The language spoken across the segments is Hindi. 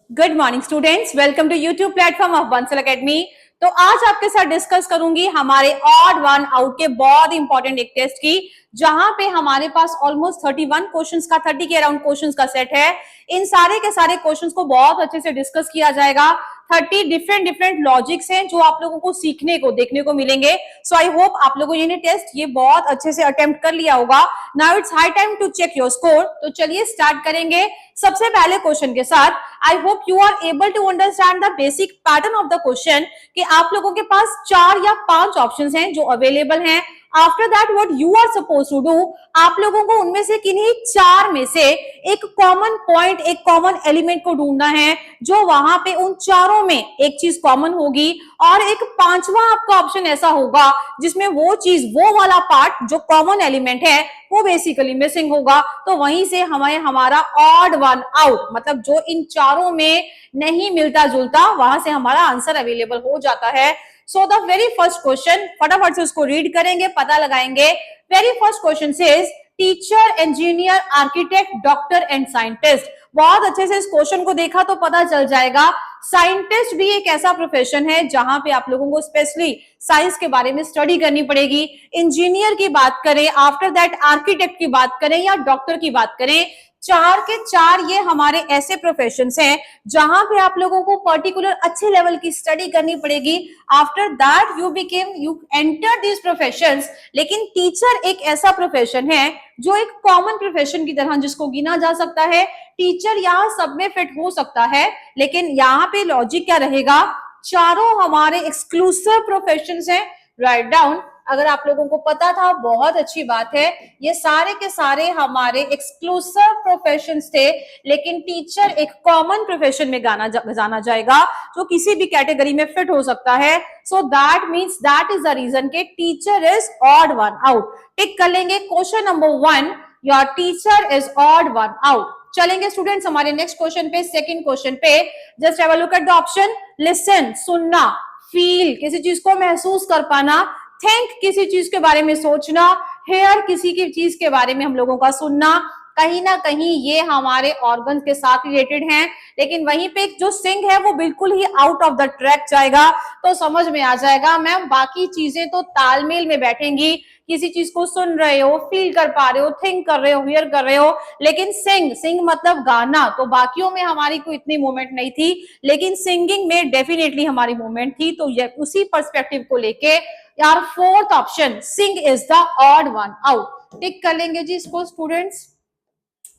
Good morning students, welcome to YouTube platform of Bansal Academy. तो आज आपके साथ डिस्कस करूंगी हमारे ऑड वन आउट के बहुत इंपॉर्टेंट एक टेस्ट की, जहां पे हमारे पास ऑलमोस्ट 31 क्वेश्चंस का 30 के अराउंड क्वेश्चंस का सेट है। इन सारे के सारे क्वेश्चंस को बहुत अच्छे से डिस्कस किया जाएगा। 30 डिफरेंट लॉजिक्स हैं जो आप लोगों को सीखने को देखने को मिलेंगे। सो आई होप आप लोगों ने टेस्ट ये बहुत अच्छे से अटेम्प्ट कर लिया होगा। Now it's high time to check your score. तो चलिए स्टार्ट करेंगे सबसे पहले क्वेश्चन के साथ। I hope you are able to understand the basic pattern of the question कि आप लोगों के पास 4 या 5 ऑप्शंस हैं जो अवेलेबल हैं। After that what you are suppose to do, आप लोगों को उनमें से किन्हीं 4 में से एक कॉमन पॉइंट, एक कॉमन एलिमेंट को ढूंढना है जो वहां पे उन चारों में एक चीज कॉमन होगी, और एक 5वां आपका ऑप्शन ऐसा होगा जिसमें वो चीज, वो वाला पार्ट जो कॉमन एलिमेंट है वो बेसिकली मिसिंग होगा। तो वहीं से हमें हमारा ऑड वन आउट, मतलब जो इन चारों में नहीं मिलता जुलता, वहां से हमारा आंसर अवेलेबल हो जाता है। So the very first question, फटाफट से उसको रीड करेंगे, पता लगाएंगे। Very first question says teacher, engineer, architect, doctor and scientist. बहुत अच्छे से इस क्वेश्चन को देखा तो पता चल जाएगा साइंटिस्ट भी एक ऐसा प्रोफेशन है जहां पे आप लोगों को स्पेशली साइंस के बारे में स्टडी करनी पड़ेगी। इंजीनियर की बात करें, आफ्टर दैट आर्किटेक्ट की बात करें या डॉक्टर की बात करें, 4 के 4 ये हमारे ऐसे प्रोफेशंस हैं जहां पे आप लोगों को पर्टिकुलर अच्छे लेवल की स्टडी करनी पड़ेगी। After that you enter these professions. लेकिन टीचर एक ऐसा प्रोफेशन है जो एक कॉमन प्रोफेशन की तरह जिसको गिना जा सकता है। टीचर यहाँ सब में फिट हो सकता है, लेकिन यहाँ पे लॉजिक क्या रहेगा, चारों हमारे एक्सक्लूसिव प्रोफेशंस हैं। राइट डाउन, अगर आप लोगों को पता था बहुत अच्छी बात है। ये सारे के सारे हमारे एक्सक्लूसिव प्रोफेशंस थे, लेकिन टीचर एक कॉमन प्रोफेशन में जाना जाएगा जो किसी भी कैटेगरी में फिट हो सकता है। So that means that is the reason के teacher is odd one out. Tick कर लेंगे question number 1, your teacher is odd one out. चलेंगे स्टूडेंट्स हमारे नेक्स्ट क्वेश्चन पे, सेकंड क्वेश्चन पे। Just have a look at the option. Listen, सुनना, फील, किसी चीज को महसूस कर पाना, थिंक, किसी चीज के बारे में सोचना, हेयर, किसी की चीज के बारे में हम लोगों का सुनना। कहीं ना कहीं ये हमारे ऑर्गन के साथ रिलेटेड हैं, लेकिन वहीं पे जो सिंग है वो बिल्कुल ही आउट ऑफ द ट्रैक जाएगा। तो समझ में आ जाएगा मैम, बाकी चीजें तो तालमेल में बैठेंगी। किसी चीज को सुन रहे हो, फील कर पा रहे हो, थिंक कर रहे हो, हियर कर रहे हो, लेकिन सिंग मतलब गाना, तो बाकियों में हमारी कोई इतनी मूवमेंट नहीं थी, लेकिन सिंगिंग में डेफिनेटली हमारी मूवमेंट थी। तो ये उसी पर्सपेक्टिव को लेके यार fourth option sing is the odd one out. Tick कर लेंगे जी इसको स्टूडेंट्स।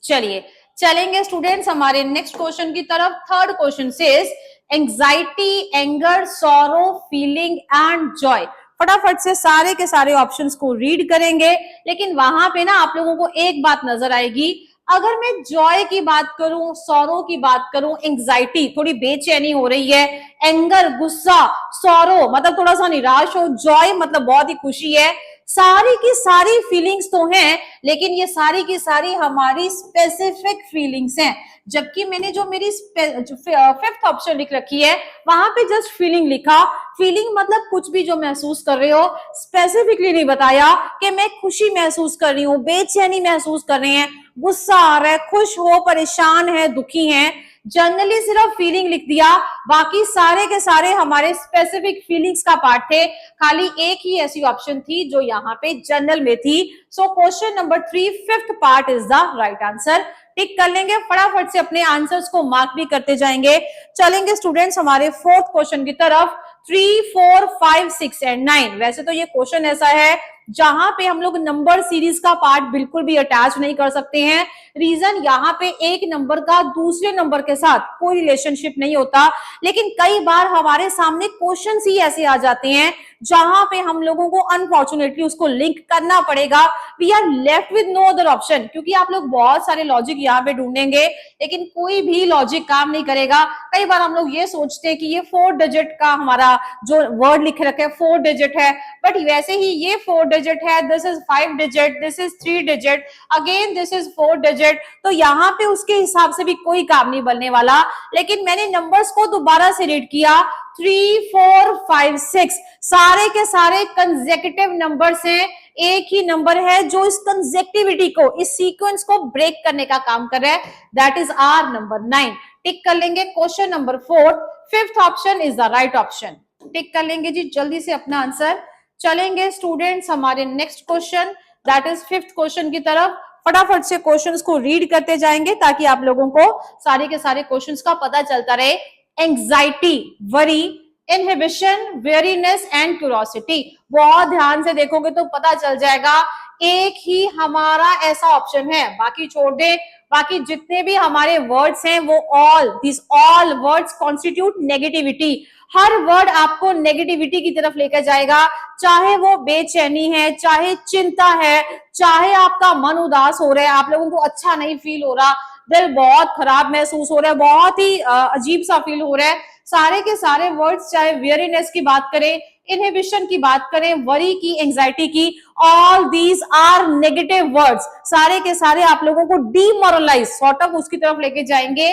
चलिए चलेंगे स्टूडेंट्स हमारे नेक्स्ट क्वेश्चन की तरफ। Third question says anxiety, anger, sorrow, feeling and Joy. फटाफट से सारे के सारे ऑप्शंस को रीड करेंगे, लेकिन वहां पे ना आप लोगों को एक बात नजर आएगी। अगर मैं जॉय की बात करूं, सॉरो की बात करूं, एंजाइटी थोड़ी बेचैनी हो रही है, एंगर गुस्सा, सॉरो मतलब थोड़ा सा निराश हो, जॉय मतलब बहुत ही खुशी है। सारी की सारी फीलिंग्स तो हैं, लेकिन ये सारी की सारी हमारी स्पेसिफिक फीलिंग्स हैं। जबकि मैंने जो मेरी फिफ्थ ऑप्शन लिख रखी है वहां पे जस्ट फीलिंग लिखा। फीलिंग मतलब कुछ भी जो महसूस कर रहे हो, स्पेसिफिकली नहीं बताया कि मैं खुशी महसूस कर रही हूँ, बेचैनी महसूस कर रहे हैं, गुस्सा आ रहा है, खुश हो, परेशान है, दुखी है। जनरली सिर्फ फीलिंग लिख दिया, बाकी सारे के सारे हमारे स्पेसिफिक फीलिंग्स का पार्ट थे। खाली एक ही ऐसी ऑप्शन थी जो यहाँ पे जनरल में थी। So question number 3 fifth part is the right answer. Tick कर लेंगे, फटाफट से अपने आंसर्स को मार्क भी करते जाएंगे। चलेंगे स्टूडेंट्स हमारे फोर्थ क्वेश्चन की तरफ। 3, 4, 5, 6 एंड 9। वैसे तो ये क्वेश्चन ऐसा है जहां पे हम लोग नंबर सीरीज का पार्ट बिल्कुल भी अटैच नहीं कर सकते हैं। रीजन यहाँ पे एक नंबर का दूसरे नंबर के साथ कोई रिलेशनशिप नहीं होता, लेकिन कई बार हमारे सामने क्वेश्चंस ही ऐसे आ जाते हैं जहां पे हम लोगों को अनफॉर्चुनेटली उसको लिंक करना पड़ेगा। We are left with no other option, क्योंकि आप लोग बहुत सारे लॉजिक यहाँ पे ढूंढेंगे, लेकिन कोई भी लॉजिक काम नहीं करेगा। कई बार हम लोग ये सोचते हैं कि ये 4 डिजिट का हमारा जो वर्ड लिख रखे हैं 4 डिजिट है, बट वैसे ही ये 4 डिजिट है, this is 5 digit, this is 3 digit, again this is 4 digit. तो यहाँ पे उसके हिसाब से भी कोई काम नहीं बनने वाला। लेकिन मैंने नंबर्स को दोबारा से रीड किया, 3, 4, 5, 6 सारे के सारे कंसेक्यूटिव नंबर्स हैं। एक ही नंबर है जो इस कंसेक्टिविटी को, इस सीक्वेंस को ब्रेक करने का काम कर रहा है, that is R number 9। Tick कर लेंगे। Question number 4, fifth option is the right option. Tick कर लेंगे जी जल्दी से अपना आंसर। चलेंगे स्टूडेंट्स हमारे next question, that is fifth question की तरफ। फटाफट से क्वेश्चंस को रीड करते जाएंगे ताकि आप लोगों को सारे के सारे क्वेश्चंस का पता चलता रहे। Anxiety, worry, inhibition, weariness and curiosity. बहुत ध्यान से देखोगे तो पता चल जाएगा, एक ही हमारा ऐसा ऑप्शन है, बाकी छोड़ दे। बाकी जितने भी हमारे वर्ड्स हैं वो ऑल वर्ड्स कॉन्स्टिट्यूट नेगेटिविटी। हर वर्ड आपको नेगेटिविटी की तरफ लेकर जाएगा, चाहे वो बेचैनी है, चाहे चिंता है, चाहे आपका मन उदास हो रहा है, आप लोगों को अच्छा नहीं फील हो रहा, दिल बहुत खराब महसूस हो रहा है, बहुत ही अजीब सा फील हो रहा है, सारे के सारे वर्ड्स, चाहे वेरीनेस की बात करें, इनहिबिशन की बात करें, वरी की, एंजाइटी की, all these are negative words. सारे के सारे आप लोगों को डीमोरलाइज सॉर्ट ऑफ उसकी तरफ लेके जाएंगे।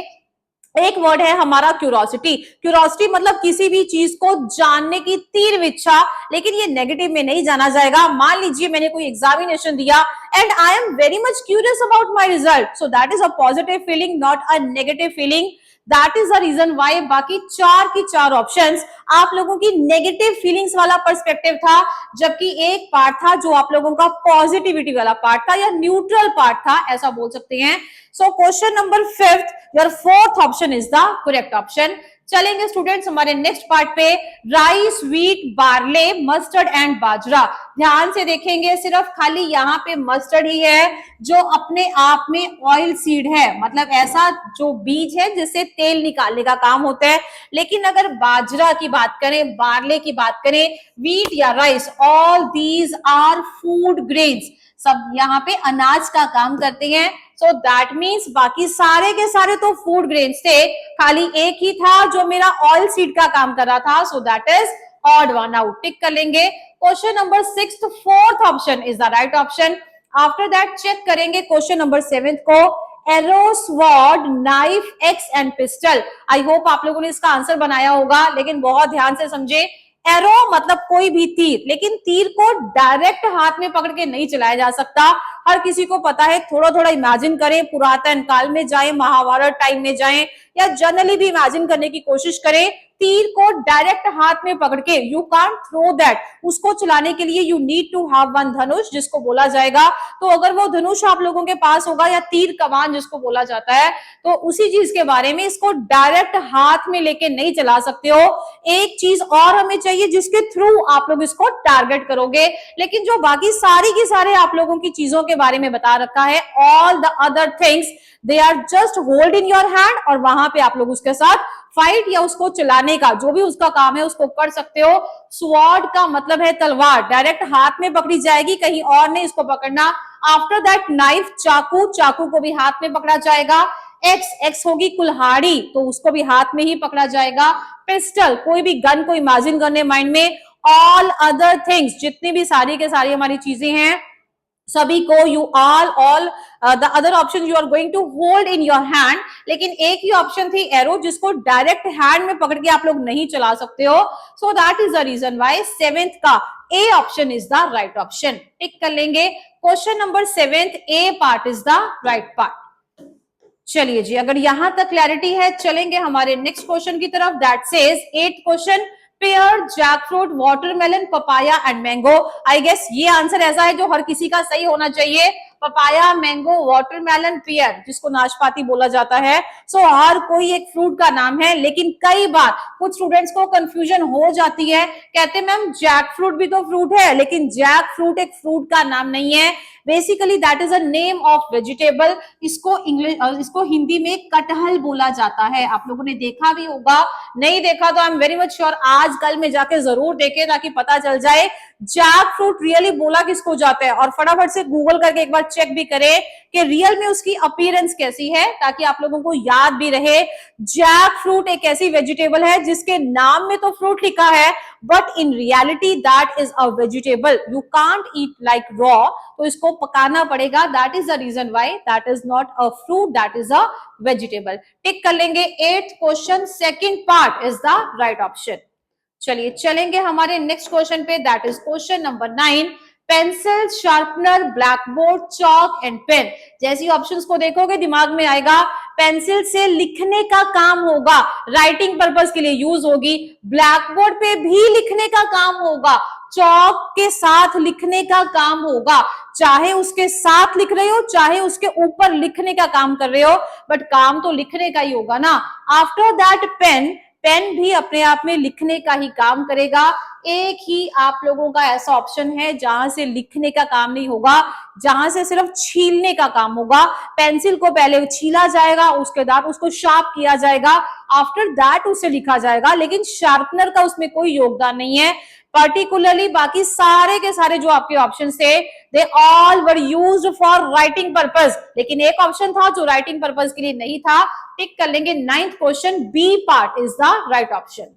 एक वर्ड है हमारा क्यूरोसिटी। क्यूरोसिटी मतलब किसी भी चीज को जानने की तीव्र इच्छा, लेकिन ये नेगेटिव में नहीं जाना जाएगा। मान लीजिए मैंने कोई एग्जामिनेशन दिया and I am very much curious about my result, so that is a positive feeling, not a negative feeling. That is the reason why बाकी चार की चार ऑप्शंस आप लोगों की नेगेटिव फीलिंग्स वाला पर्सपेक्टिव था, जबकि एक पार्ट था जो आप लोगों का पॉजिटिविटी वाला पार्ट था या न्यूट्रल पार्ट था, ऐसा बोल सकते हैं। So question number fifth, your fourth option is the correct option. चलेंगे स्टूडेंट्स हमारे नेक्स्ट पार्ट पे, rice, wheat, barley, mustard and bajra. ध्यान से देखेंगे, सिर्फ खाली यहाँ पे मस्टर्ड ही है जो अपने आप में ऑयल सीड है, मतलब ऐसा जो बीज है जिससे तेल निकालने का काम होता है। लेकिन अगर बाजरा की बात करें, बार्ले की बात करें, व्हीट या rice, all these are food grains, सब यहाँ पे अनाज का काम करते हैं। सो दैट मीन्स बाकी सारे के सारे तो फूड ग्रेन्स थे, खाली एक ही था जो मेरा ऑयल सीड का काम कर रहा था, so that is odd one out. Tick कर लेंगे। Question number sixth, fourth option is the right option. After that check करेंगे क्वेश्चन नंबर सेवेंथ को, arrow, sword, knife, axe and pistol. I hope आप लोगों ने इसका आंसर बनाया होगा, लेकिन बहुत ध्यान से समझे। एरो मतलब कोई भी तीर, लेकिन तीर को डायरेक्ट हाथ में पकड़ के नहीं चलाया जा सकता। हर किसी को पता है, थोड़ा थोड़ा इमेजिन करें, पुरातन काल में जाएं, महाभारत टाइम में जाएं, या जनरली भी इमेजिन करने की कोशिश करें। तीर को डायरेक्ट हाथ में पकड़ के यू कांट थ्रो दैट, उसको चलाने के लिए you need to have one dhanush, जिसको बोला जाएगा। तो अगर वो धनुष आप लोगों के पास होगा, या तीर कमान जिसको बोला जाता है, तो उसी चीज के बारे में, इसको डायरेक्ट हाथ में लेके नहीं चला सकते हो। एक चीज और हमें चाहिए जिसके थ्रू आप लोग इसको टारगेट करोगे, लेकिन जो बाकी सारी की सारे आप लोगों की चीजों के बारे में बता रखा है, all the other things they are just hold in your hand, और वहां पे आप लोग उसके साथ फाइट या उसको चलाने का जो भी उसका काम है उसको कर सकते हो। स्वॉर्ड का मतलब है तलवार, डायरेक्ट हाथ में पकड़ी जाएगी, कहीं और नहीं इसको पकड़ना। आफ्टर दैट नाइफ, चाकू, चाकू को भी हाथ में पकड़ा जाएगा। एक्स होगी कुल्हाड़ी, तो उसको भी हाथ में ही पकड़ा जाएगा। पिस्टल, कोई भी गन को इमेजिन करने माइंड में। ऑल अदर थिंग्स, जितनी भी सारी के सारी हमारी चीजें हैं, सभी को you all the other option you are going to hold in your hand. लेकिन एक ही ऑप्शन थी एरो, जिसको डायरेक्ट हैंड में पकड़ के आप लोग नहीं चला सकते हो। So that is the reason why seventh का A option is the right option. Tick कर लेंगे। Question number seventh, A part is the right part. चलिए जी, अगर यहां तक क्लैरिटी है, चलेंगे हमारे नेक्स्ट क्वेश्चन की तरफ। That says eight question, pear, jackfruit, watermelon, papaya and mango. I guess ये आंसर ऐसा है जो हर किसी का सही होना चाहिए। पपाया, मैंगो, वाटरमेलन, पेयर, जिसको नाशपाती बोला जाता है। सो हर कोई एक फ्रूट का नाम है, लेकिन कई बार कुछ स्टूडेंट्स को कंफ्यूजन हो जाती है, कहते हैं मैम जैकफ्रूट भी तो फ्रूट है, लेकिन जैकफ्रूट एक फ्रूट का नाम नहीं है। Basically that is a name of vegetable. इसको हिंदी में कटहल बोला जाता है। आप लोगों ने देखा भी होगा, नहीं देखा तो आई एम वेरी मच श्योर आज कल में जाके जरूर देखें, ताकि पता चल जाए जैक फ्रूट रियली बोला किसको जाता है। और फटाफट से गूगल करके एक बार चेक भी करें कि रियल में उसकी अपीयरेंस कैसी है, ताकि आप लोगों को याद भी रहे। जैक फ्रूट एक ऐसी वेजिटेबल है जिसके नाम में तो फ्रूट लिखा है, but in reality that is a vegetable. You can't eat like raw, तो इसको पकाना पड़ेगा। That is the reason why that is not a fruit, that is a vegetable. Tick कर लेंगे। Eighth question, second part is the right option. चलिए चलेंगे हमारे नेक्स्ट क्वेश्चन पे। That is question number 9, pencil, sharpener, black board, chalk and pen. जैसी ऑप्शंस को देखोगे दिमाग में आएगा पेंसिल से लिखने का काम होगा, राइटिंग पर्पस के लिए यूज होगी। ब्लैक बोर्ड पे भी लिखने का काम होगा, चौक के साथ लिखने का काम होगा, चाहे उसके साथ लिख रहे हो चाहे उसके ऊपर लिखने का काम कर रहे हो, बट काम तो लिखने का ही होगा ना। आफ्टर दैट पेन, पेन भी अपने आप में लिखने का ही काम करेगा। एक ही आप लोगों का ऐसा ऑप्शन है जहां से लिखने का काम नहीं होगा, जहां से सिर्फ छीलने का काम होगा। पेंसिल को पहले छीला जाएगा, उसके बाद उसको शार्प किया जाएगा, आफ्टर दैट उसे लिखा जाएगा, लेकिन शार्पनर का उसमें कोई योगदान नहीं है। पर्टिकुलरली बाकी सारे के सारे जो आपके ऑप्शन थे, they all were used for writing purpose, लेकिन एक ऑप्शन था जो राइटिंग पर्पस के लिए नहीं था। टिक कर लेंगे। 9th question, B part is the right option.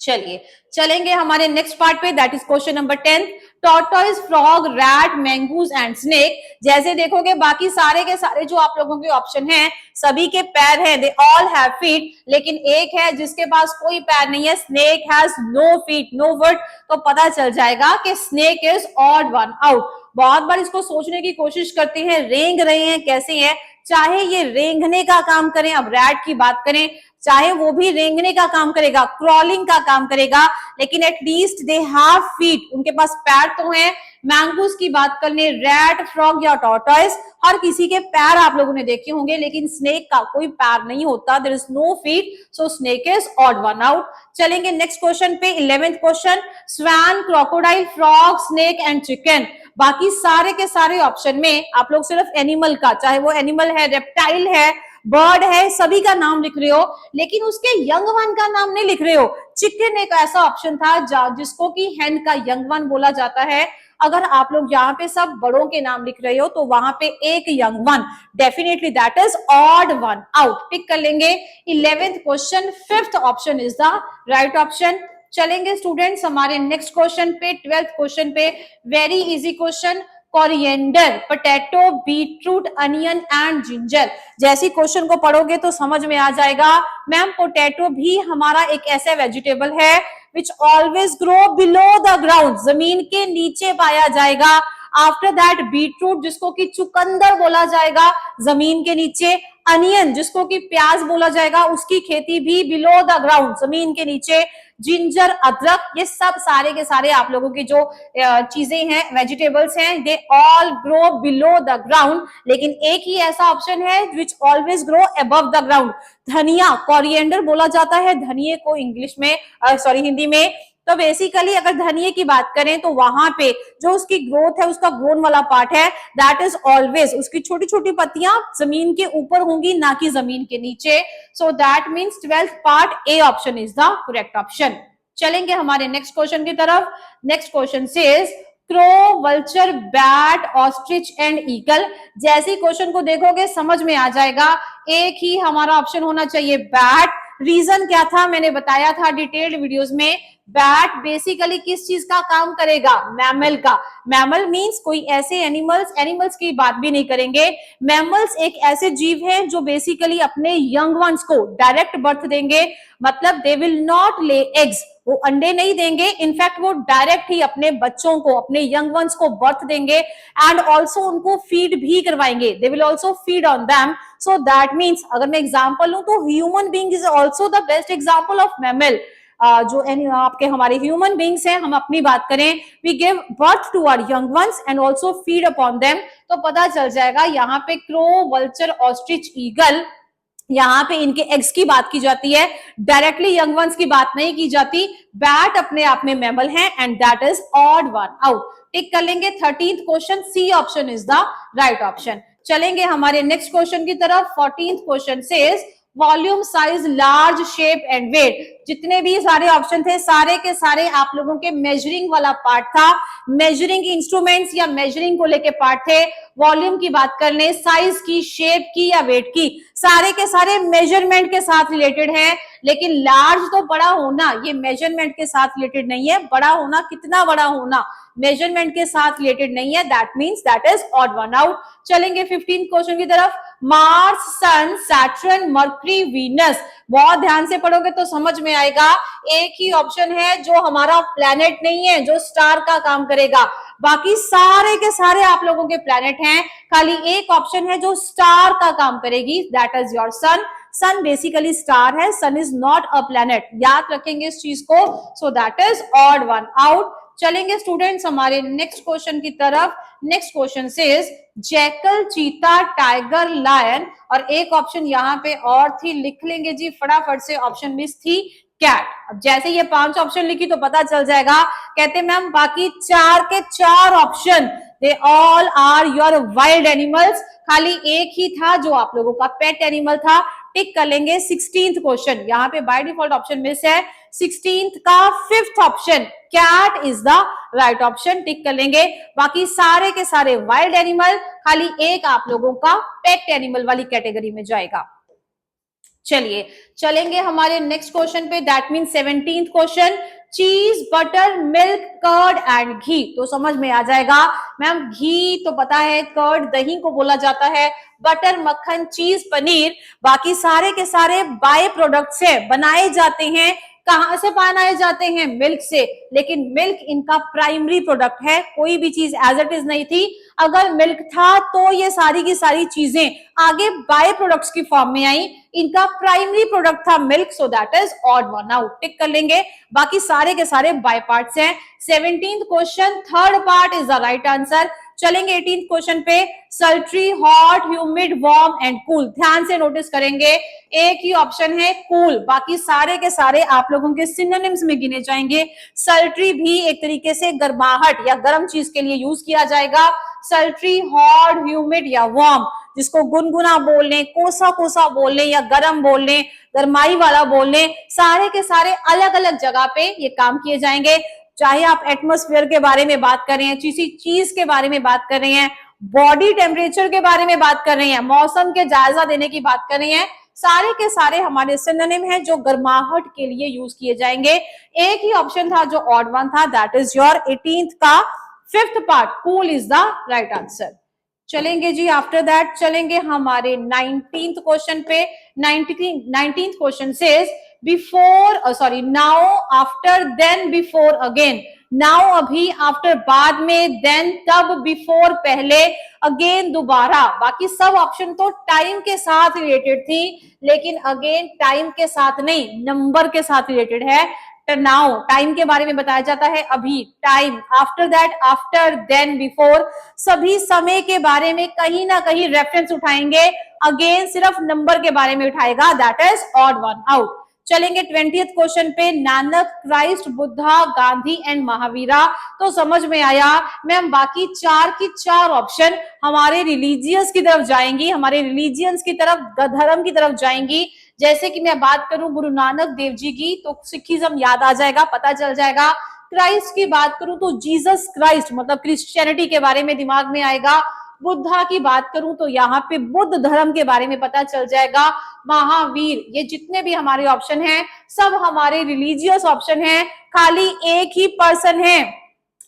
चलिए चलेंगे हमारे नेक्स्ट पार्ट पे, that is question number 10, tortoise, frog, rat, mongoose and snake. जैसे देखोगे बाकी सारे के सारे जो आप लोगों के ऑप्शन हैं, सभी के पैर हैं, दे ऑल हैव फीट, लेकिन एक है जिसके पास कोई पैर नहीं है, snake has no feet no foot, तो पता चल जाएगा कि snake is odd one out. बहुत बार इसको सोचने की कोशिश करते हैं, रेंग रहे हैं कैसे हैं, चाहे ये रेंगने का काम करें, अब रैट की बात करें, चाहे वो भी रेंगने का काम करेगा, क्रॉलिंग का काम करेगा, लेकिन एटलीस्ट दे हैव फीट, उनके पास पैर तो हैं। मैंगूस की बात कर ले, रैट, फ्रॉग या टॉर्टोइज, हर किसी के पैर आप लोगों ने देखे होंगे, लेकिन स्नेक का कोई पैर नहीं होता, there is no feet, so snake is odd one out. चलेंगे नेक्स्ट क्वेश्चन पे, 11th question, swan, crocodile, frog, snake and chicken. बाकी सारे के सारे ऑप्शन में आप लोग सिर्फ एनिमल का, चाहे वो एनिमल है, रेप्टाइल है, बर्ड है, सभी का नाम लिख रहे हो, लेकिन उसके यंग वन का नाम नहीं लिख रहे हो। चिकन एक ऐसा ऑप्शन था जिसको कि हेन का यंग वन बोला जाता है। अगर आप लोग यहाँ पे सब बड़ों के नाम लिख रहे हो तो वहां पे एक young one, definitely that is odd one out. Tick कर लेंगे। 11th question, 5th option is the right option. चलेंगे स्टूडेंट्स हमारे नेक्स्ट क्वेश्चन पे, 12th क्वेश्चन पे, very easy question, coriander, potato, beetroot, onion and ginger. जैसी क्वेश्चन को पढ़ोगे तो समझ में आ जाएगा, मैम पोटैटो भी हमारा एक ऐसा वेजिटेबल है which always grow below the ground, जमीन के नीचे पाया जाएगा। आफ्टर दैट बीटरूट, जिसको कि चुकंदर बोला जाएगा, जमीन के नीचे। अनियन, जिसको कि प्याज बोला जाएगा, उसकी खेती भी बिलो द ग्राउंड, जमीन के नीचे। जिंजर, अदरक, ये सब सारे के सारे आप लोगों की जो चीजें हैं, वेजिटेबल्स हैं, they all grow below the ground, लेकिन एक ही ऐसा ऑप्शन है which always grow above the ground. धनिया, कोरिएंडर बोला जाता है धनिये को इंग्लिश में, हिंदी में। तो बेसिकली अगर धनिये की बात करें तो वहां पे जो उसकी ग्रोथ है, उसका ग्रोन वाला पार्ट है, दैट इज ऑलवेज, उसकी छोटी छोटी पत्तियां जमीन के ऊपर होंगी, ना कि जमीन के नीचे। सो that means 12th part, A option is the correct option. चलेंगे हमारे नेक्स्ट क्वेश्चन की तरफ। Next question says crow, vulture, bat, ostrich and eagle. जैसे क्वेश्चन को देखोगे समझ में आ जाएगा, एक ही हमारा ऑप्शन होना चाहिए बैट। रीजन क्या था, मैंने बताया था डिटेल्ड वीडियोस में। बैट बेसिकली किस चीज का काम करेगा, मैमल का। मैमल मींस कोई ऐसे एनिमल्स की बात भी नहीं करेंगे। मैमल्स एक ऐसे जीव हैं जो बेसिकली अपने यंग वंस को डायरेक्ट बर्थ देंगे, मतलब they will not lay eggs, वो अंडे नहीं देंगे, इनफैक्ट वो डायरेक्ट ही अपने बच्चों को, अपने यंग वंस को बर्थ देंगे, एंड ऑल्सो उनको फीड भी करवाएंगे, they will also feed on them. So that means अगर मैं एग्जाम्पल लूं तो human being is also the best example of mammal. जो आपके हमारे ह्यूमन बींग्स हैं, हम अपनी बात करें, we give birth to our young ones and also feed upon them, तो पता चल जाएगा यहाँ पे क्रो, वल्चर, ऑस्ट्रिच, ईगल, यहाँ पे इनके एग्स की बात की जाती है, डायरेक्टली यंग वंस की बात नहीं की जाती। बैट अपने आप में मैमल है and that is odd one out. Tick कर लेंगे। 13th question, C option is the right option. चलेंगे हमारे नेक्स्ट क्वेश्चन की तरफ। 14th question says volume, size, large, shape and weight. जितने भी सारे ऑप्शन थे, सारे के सारे आप लोगों के मेजरिंग वाला पार्ट था, मेजरिंग इंस्ट्रूमेंट्स या मेजरिंग को लेके पार्ट थे। वॉल्यूम की बात कर ले, साइज की, शेप की या वेट की, सारे के सारे मेजरमेंट के साथ रिलेटेड हैं। लेकिन लार्ज तो बड़ा होना, ये मेजरमेंट के साथ रिलेटेड नहीं है। बड़ा होना, कितना बड़ा होना, मेजरमेंट के साथ रिलेटेड नहीं है, that means that is odd one out. चलेंगे 15th क्वेश्चन की तरफ। मार्स, सन, सैटर्न, मर्क्यूरी, वीनस। बहुत ध्यान से पढ़ोगे तो समझ में आएगा। एक ही ऑप्शन है जो हमारा प्लैनेट नहीं है, जो स्टार का काम करेगा। बाकी सारे के सारे आप लोगों के प्लैनेट हैं, खाली एक ऑप्शन है जो स्टार का काम करेगी, that is your sun. Sun basically star है, sun is not a planet, याद रखेंगे इस चीज को। So that is odd one out. चलेंगे स्टूडेंट्स हमारे नेक्स्ट क्वेश्चन की तरफ। Next question says jackal, cheetah, tiger, lion, और एक ऑप्शन यहाँ पे और थी, लिख लेंगे जी फटाफट से, ऑप्शन मिस थी, कैट। अब जैसे ये 5 ऑप्शन लिखी तो पता चल जाएगा। कहते मैम बाकी 4 के 4 option they all are your wild animals, खाली एक ही था जो आप लोगों का पेट एनिमल था। टिक कर लेंगे। 16th क्वेश्चन, यहाँ पे बाय डिफॉल्ट ऑप्शन मिस है, 16th का 5th option cat is the right option, tick कर लेंगे। बाकी सारे के सारे वाइल्ड एनिमल, खाली एक आप लोगों का पेट एनिमल वाली कैटेगरी में जाएगा। चलिए चलेंगे हमारे नेक्स्ट क्वेश्चन पे, दैट मीन 17th क्वेश्चन, चीज, बटर, मिल्क, कर्ड एंड घी। तो समझ में आ जाएगा मैम, घी तो पता है, कर्ड दही को बोला जाता है, बटर मक्खन, चीज पनीर, बाकी सारे के सारे बाय प्रोडक्ट्स है, बनाए जाते हैं। कहां से बनाए जाते हैं? मिल्क से, लेकिन मिल्क इनका प्राइमरी प्रोडक्ट है, कोई भी चीज एज इट इज नहीं थी। अगर मिल्क था तो ये सारी की सारी चीजें आगे बाय प्रोडक्ट्स की फॉर्म में आई, इनका प्राइमरी प्रोडक्ट था milk, so that is odd one out, tick कर लेंगे। बाकी सारे के सारे बाय पार्ट्स हैं। 17th question, third part is the right answer. चलेंगे 18th क्वेश्चन पे, सल्ट्री, hot, humid, warm and cool. ध्यान से नोटिस करेंगे, एक ही ऑप्शन है कूल, बाकी सारे के सारे आप लोगों के सिनोनिम्स में गिने जाएंगे। सल्ट्री भी एक तरीके से गर्माहट या गर्म चीज के लिए यूज किया जाएगा। सल्ट्री, हॉट, ह्यूमिड या वार्म, जिसको गुनगुना बोल लें, कोसा कोसा बोल लें, या गर्म बोल लें, गरमाई वाला बोल लें, सारे के सारे अलग अलग जगह पे ये काम किए जाएंगे। चाहे आप एटमॉस्फेयर के बारे में बात कर रहे हैं, किसी चीज के बारे में बात कर रहे हैं, बॉडी टेम्परेचर के बारे में बात कर रहे हैं, मौसम के जायजा देने की बात कर रहे हैं, सारे के सारे हमारे सिनोनिम हैं जो गर्माहट के लिए यूज किए जाएंगे। एक ही ऑप्शन था जो ऑड वन था, दैट इज योर 18th का 5th part, cool is the right answer. चलेंगे जी, आफ्टर दैट चलेंगे हमारे 19th क्वेश्चन पे। 19th question says before, sorry, now, after, then, before, again. Now अभी, आफ्टर बाद में, देन तब, बिफोर पहले, अगेन दोबारा। बाकी सब ऑप्शन तो टाइम के साथ रिलेटेड थी, लेकिन अगेन टाइम के साथ नहीं, नंबर के साथ रिलेटेड है। नाउ टाइम के बारे में बताया जाता है, अभी time, after that, after, then, before, सभी समय के बारे में कहीं ना कहीं रेफरेंस उठाएंगे। अगेन सिर्फ नंबर के बारे में उठाएगा, that is odd one out. चलेंगे 20th क्वेश्चन पे, नानक, क्राइस्ट, बुद्धा, गांधी एंड महावीरा। तो समझ में आया मैम, बाकी 4 की 4 ऑप्शन हमारे रिलीजियस की तरफ जाएंगी, हमारे रिलीजियंस की तरफ, धर्म की तरफ जाएंगी। जैसे कि मैं बात करूं गुरु नानक देव जी की, तो सिखिज्म याद आ जाएगा, पता चल जाएगा। क्राइस्ट की बात करूं तो जीसस क्राइस्ट मतलब क्रिश्चियनिटी के बारे में दिमाग में आएगा। बुद्धा की बात करूं तो यहाँ पे बुद्ध धर्म के बारे में पता चल जाएगा। महावीर, ये जितने भी हमारे ऑप्शन हैं सब हमारे रिलीजियस ऑप्शन हैं। खाली एक ही पर्सन है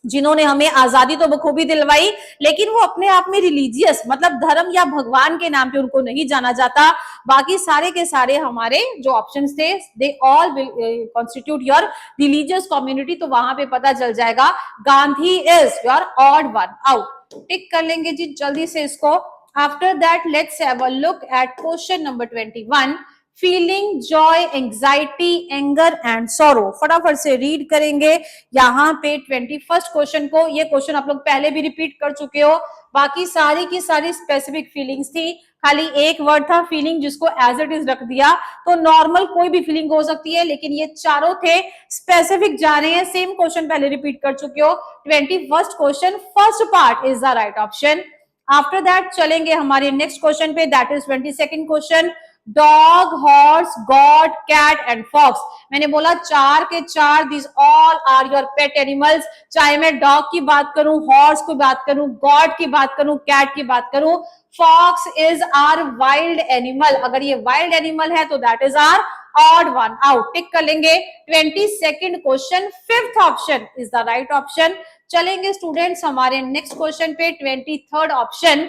जिन्होंने हमें आजादी तो बखूबी दिलवाई, लेकिन वो अपने आप में रिलीजियस मतलब धर्म या भगवान के नाम पे उनको नहीं जाना जाता। बाकी सारे के सारे हमारे जो ऑप्शंस थे, they all constitute your religious community, तो वहां पे पता चल जाएगा Gandhi is your odd one out. Tick कर लेंगे जी जल्दी से इसको। After that let's have a look at question number 21, feeling, joy, anxiety, anger and sorrow. फटाफट से रीड करेंगे यहाँ पे 21st क्वेश्चन को। ये क्वेश्चन आप लोग पहले भी रिपीट कर चुके हो। बाकी सारी की सारी स्पेसिफिक फीलिंग्स थी, खाली एक वर्ड था फीलिंग, जिसको एज इट इज रख दिया। तो नॉर्मल कोई भी फीलिंग हो सकती है, लेकिन ये चारों थे स्पेसिफिक जा रहे हैं। सेम क्वेश्चन पहले रिपीट कर चुके हो। 21st question first part is the right option. After that चलेंगे हमारे नेक्स्ट क्वेश्चन पे, that is 22nd question, dog, horse, god, cat and fox. मैंने बोला 4 के 4 this all are your pet animals. चाहे मैं डॉग की बात करूं, हॉर्स की बात करूं, गॉड की बात करूं, कैट की बात करूं, fox is are wild animal. अगर ये वाइल्ड एनिमल है तो that is are odd one out. Tick कर लेंगे। 22nd question 5th option is the right option. चलेंगे स्टूडेंट्स हमारे नेक्स्ट क्वेश्चन पे, 23rd option,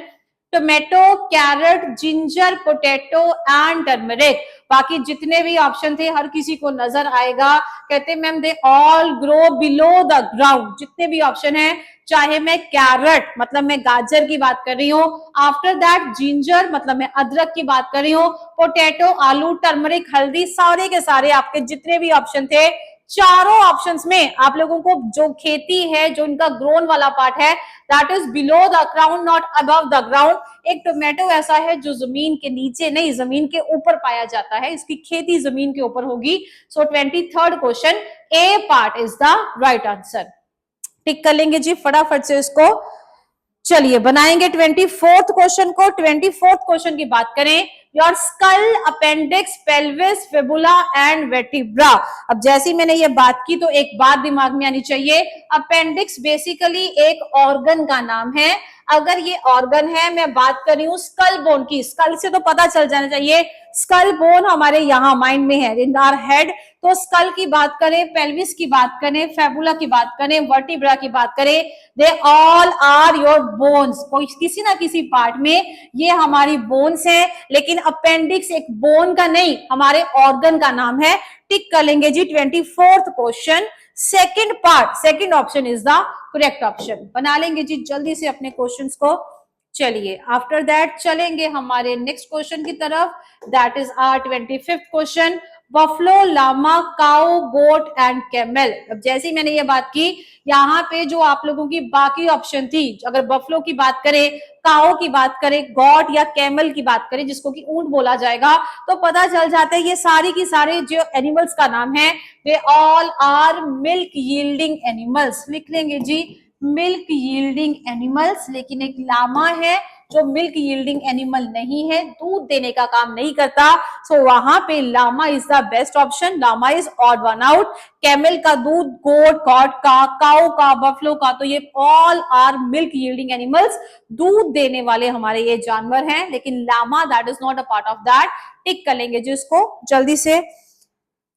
tomato, carrot, ginger, potato and turmeric. बाकी जितने भी ऑप्शन थे हर किसी को नजर आएगा। कहते ma'am they all grow below the ground. जितने भी ऑप्शन है, चाहे मैं कैरेट मतलब मैं गाजर की बात कर रही हूँ, आफ्टर दैट जिंजर मतलब मैं अदरक की बात कर रही हूँ, पोटैटो आलू, टर्मरिक हल्दी, सारे के सारे आपके जितने भी ऑप्शन थे, चारों ऑप्शंस में आप लोगों को जो खेती है, जो इनका ग्रोन वाला पार्ट है, that is below the ground not above the ground. एक टोमेटो ऐसा है जो जमीन के नीचे नहीं, जमीन के ऊपर पाया जाता है, इसकी खेती जमीन के ऊपर होगी। So 23rd question A part is the right answer. Tick कर लेंगे जी फटाफट से इसको। चलिए बनाएंगे 24th क्वेश्चन को। 24th क्वेश्चन की बात करें, your skull, appendix, pelvis, fibula and vertebra. अब जैसी मैंने ये बात की तो एक बात दिमाग में आनी चाहिए, अपेंडिक्स बेसिकली एक ऑर्गन का नाम है। अगर ये ऑर्गन है, मैं बात कर रही हूँ स्कल बोन की, स्कल से तो पता चल जाना चाहिए, स्कल बोन हमारे यहाँ माइंड में है, इन आवर हेड। तो स्कल की बात करें, पेल्विस की बात करें, फेबुला की बात करें, वर्टिब्रा की बात करें, they all are your bones. कोई किसी ना किसी पार्ट में ये हमारी बोन्स हैं, लेकिन अपेंडिक्स एक बोन का नहीं, हमारे ऑर्गन का नाम है। टिक कर लेंगे जी 24th question, second part, second option is the correct option. बना लेंगे जी जल्दी से अपने क्वेश्चंस को। चलिए आफ्टर दैट चलेंगे हमारे नेक्स्ट क्वेश्चन की तरफ, that is our 25th question, buffalo, llama, cow, goat and camel. अब जैसी मैंने ये बात की, यहाँ पे जो आप लोगों की बाकी ऑप्शन थी, अगर बफलो की बात करें, काओ की बात करें, गॉट या कैमल की बात करें जिसको कि ऊंट बोला जाएगा, तो पता चल जाता है ये सारी की सारे जो एनिमल्स का नाम है, they all are milk yielding animals. लिख लेंगे जी मिल्क यील्डिंग एनिमल्स। लेकिन एक लामा है जो मिल्क यील्डिंग एनिमल नहीं है, दूध देने का काम नहीं करता, सो वहां पे llama is the best option. Llama is odd one out. Camel का दूध, गोट, गॉट का, काउ का, बफलो का, तो ये all are milk yielding animals, दूध देने वाले हमारे ये जानवर हैं। लेकिन llama that is not a part of that. Tick कर लेंगे जी इसको जल्दी से।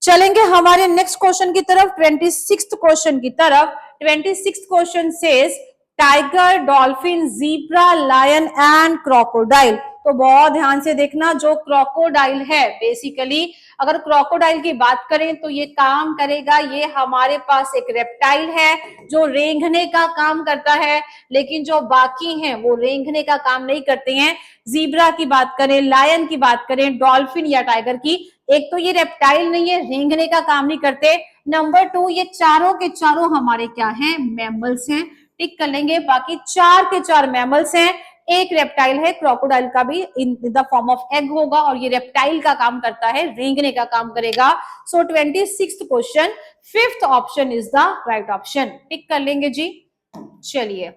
चलेंगे हमारे नेक्स्ट क्वेश्चन की तरफ, 26th क्वेश्चन की तरफ। 26th question says tiger, dolphin, zebra, lion and crocodile. तो बहुत ध्यान से देखना, जो क्रोकोडाइल है बेसिकली, अगर क्रोकोडाइल की बात करें तो ये काम करेगा, ये हमारे पास एक रेप्टाइल है जो रेंगने का काम करता है, लेकिन जो बाकी हैं वो रेंगने का काम नहीं करते हैं। जीब्रा की बात करें, लायन की बात करें, डॉल्फिन या टाइगर की, एक तो ये रेप्टाइल नहीं है, रेंगने का काम नहीं करते। नंबर 2, ये चारों के चारों हमारे क्या हैं, मैमल्स हैं। टिक कर लेंगे, बाकी 4 के 4 मैमल्स हैं। एक रेप्टाइल है, क्रोकोडाइल का भी in the form of egg होगा, और ये रेप्टाइल का काम करता है, रेंगने का काम करेगा। So 26th question, 5th option is the right option. Tick कर लेंगे जी। चलिए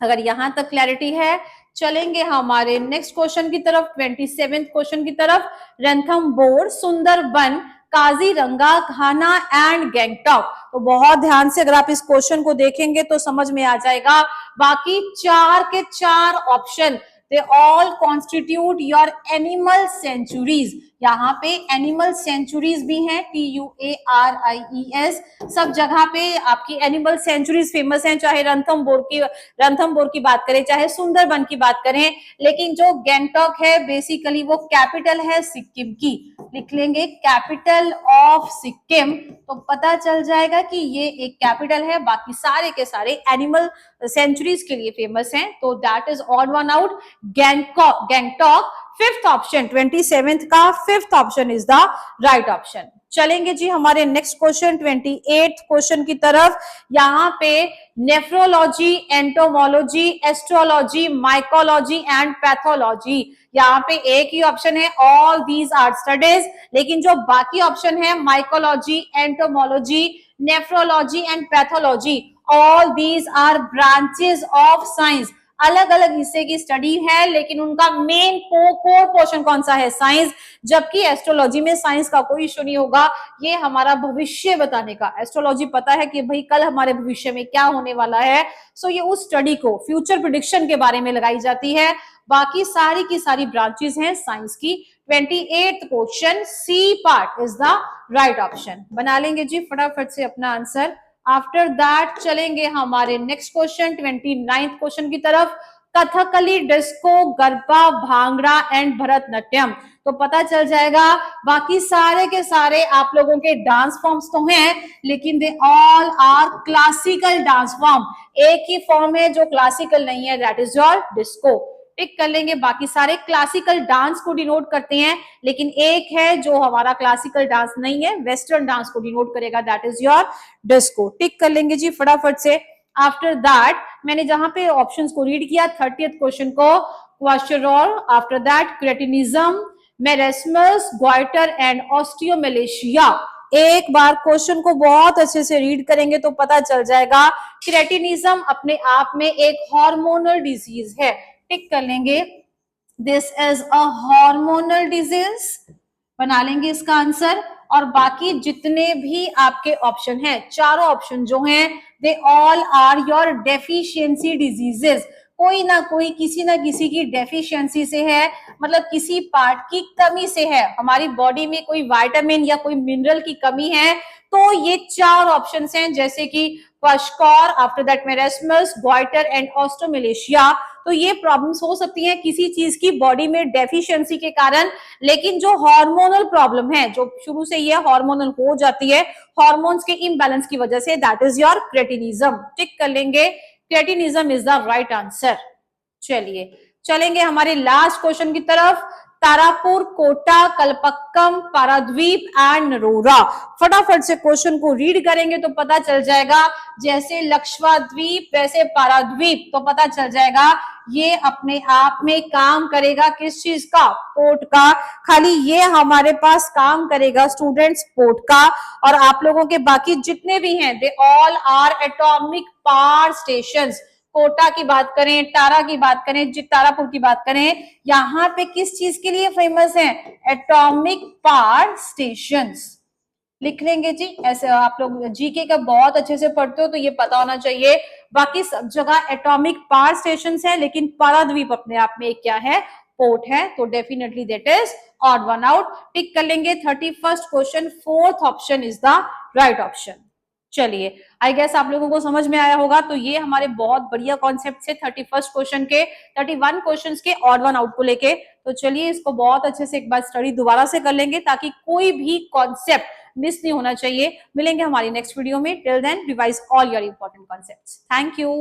अगर यहां तक क्लैरिटी है, चलेंगे हमारे नेक्स्ट क्वेश्चन की तरफ, 27th क्वेश्चन की तरफ। रणथंबोर, सुंदरबन, काजीरंगा, घाना एंड गैंगटॉक। तो बहुत ध्यान से अगर आप इस क्वेश्चन को देखेंगे तो समझ में आ जाएगा, बाकी 4 के 4 option they all constitute your animal sanctuaries. यहाँ पे एनिमल सेंचुरीज भी हैं, TUARIES, सब जगह पे आपकी एनिमल सेंचुरीज फेमस हैं, चाहे रणथंबोर की बात करें, चाहे सुंदरबन की बात करें। लेकिन जो गैंगटॉक है बेसिकली वो कैपिटल है सिक्किम की। लिख लेंगे कैपिटल ऑफ सिक्किम, तो पता चल जाएगा कि ये एक कैपिटल है, बाकी सारे के सारे एनिमल सेंचुरीज के लिए फेमस हैं। तो that is odd one out, Gangtok. 5th option, 27th का 5th option is the right option. चलेंगे जी हमारे नेक्स्ट क्वेश्चन, 28th क्वेश्चन की तरफ। यहाँ पे nephrology, entomology, astrology, mycology and pathology, यहाँ पे एक ही ऑप्शन है, ऑल दीज आर स्टडीज। लेकिन जो बाकी ऑप्शन है, mycology, entomology, nephrology and pathology, all these are branches of science. अलग अलग हिस्से की स्टडी है, लेकिन उनका मेन कोर पोर्शन कौन सा है, साइंस। जबकि एस्ट्रोलॉजी में साइंस का कोई इश्यू नहीं होगा, ये हमारा भविष्य बताने का, एस्ट्रोलॉजी पता है कि भाई कल हमारे भविष्य में क्या होने वाला है, सो ये उस स्टडी को, फ्यूचर प्रेडिक्शन के बारे में लगाई जाती है। बाकी सारी की सारी ब्रांचेस हैं साइंस की। 28th question, C part is the right option. बना लेंगे जी फटाफट से अपना आंसर। आफ्टर दैट चलेंगे हमारे नेक्स्ट क्वेश्चन, 29th क्वेश्चन की तरफ। Kathakali, disco, garba, bhangra and Bharatanatyam. तो पता चल जाएगा बाकी सारे के सारे आप लोगों के डांस फॉर्म्स तो हैं, लेकिन they all are classical dance form. एक ही फॉर्म है जो क्लासिकल नहीं है, that is your disco. Tick कर लेंगे, बाकी सारे क्लासिकल डांस को डिनोट करते हैं, लेकिन एक है जो हमारा क्लासिकल डांस नहीं है, वेस्टर्न डांस को डिनोट करेगा, that is your disco. Tick कर लेंगे जी फटाफट से। आफ्टर दैट मैंने जहां पे ऑप्शंस को रीड किया 30th क्वेश्चन को, kwashiorkor, after that cretinism, marasmus, goitre and osteomalacia. एक बार क्वेश्चन को बहुत अच्छे से रीड करेंगे तो पता चल जाएगा क्रेटिनिज्म अपने आप में एक हार्मोनल डिजीज है। टिक कर लेंगे, this is a hormonal disease, बना लेंगे इसका आंसर। और बाकी जितने भी आपके ऑप्शन हैं, चारों ऑप्शन जो हैं, they all are your deficiency diseases. कोई ना कोई किसी ना किसी की डेफिशिएंसी से है, मतलब किसी पार्ट की कमी से है, हमारी बॉडी में कोई विटामिन या कोई मिनरल की कमी है। तो ये चार ऑप्शंस हैं, जैसे कि क्वाशकॉर, after that marasmus, goitre and osteomalacia. तो ये प्रॉब्लम्स हो सकती हैं किसी चीज की बॉडी में डेफिशिएंसी के कारण, लेकिन जो हार्मोनल प्रॉब्लम है, जो शुरू से ये हार्मोनल हो जाती है हार्मोन्स के इम्बैलेंस की वजह से, दैट इज योर क्रेटिनिज्म। टिक कर लेंगे, cretinism is the right answer. चलिए चलेंगे हमारे लास्ट क्वेश्चन की तरफ। तारापुर, कोटा, कलपक्कम, पाराद्वीप एंड नरोरा। फटाफट से क्वेश्चन को रीड करेंगे तो पता चल जाएगा, जैसे लक्षद्वीप वैसे पाराद्वीप। तो पता चल जाएगा ये अपने आप में काम करेगा किस चीज का, पोर्ट का। खाली ये हमारे पास काम करेगा स्टूडेंट्स पोर्ट का, और आप लोगों के बाकी जितने भी हैं they all are atomic power stations. Kota की बात करें, टारा की बात करें, तारापुर की बात करें, यहाँ पे किस चीज के लिए फेमस है, एटॉमिक पावर स्टेशंस। लिख लेंगे जी, ऐसे आप लोग जीके का बहुत अच्छे से पढ़ते हो तो ये पता होना चाहिए। बाकी सब जगह एटॉमिक पावर स्टेशंस है, लेकिन पाराद्वीप अपने आप में क्या है, पोर्ट है। तो definitely that is odd one out. Tick कर लेंगे 31st question, fourth option is the right option. चलिए आई गेस आप लोगों को समझ में आया होगा। तो ये हमारे बहुत बढ़िया कॉन्सेप्ट से 31st क्वेश्चन के 31 क्वेश्चंस के ऑड वन आउट को लेके। तो चलिए इसको बहुत अच्छे से एक बार स्टडी दोबारा से कर लेंगे, ताकि कोई भी कॉन्सेप्ट मिस नहीं होना चाहिए। मिलेंगे हमारी नेक्स्ट वीडियो में। Till then revise all your important concepts. Thank you.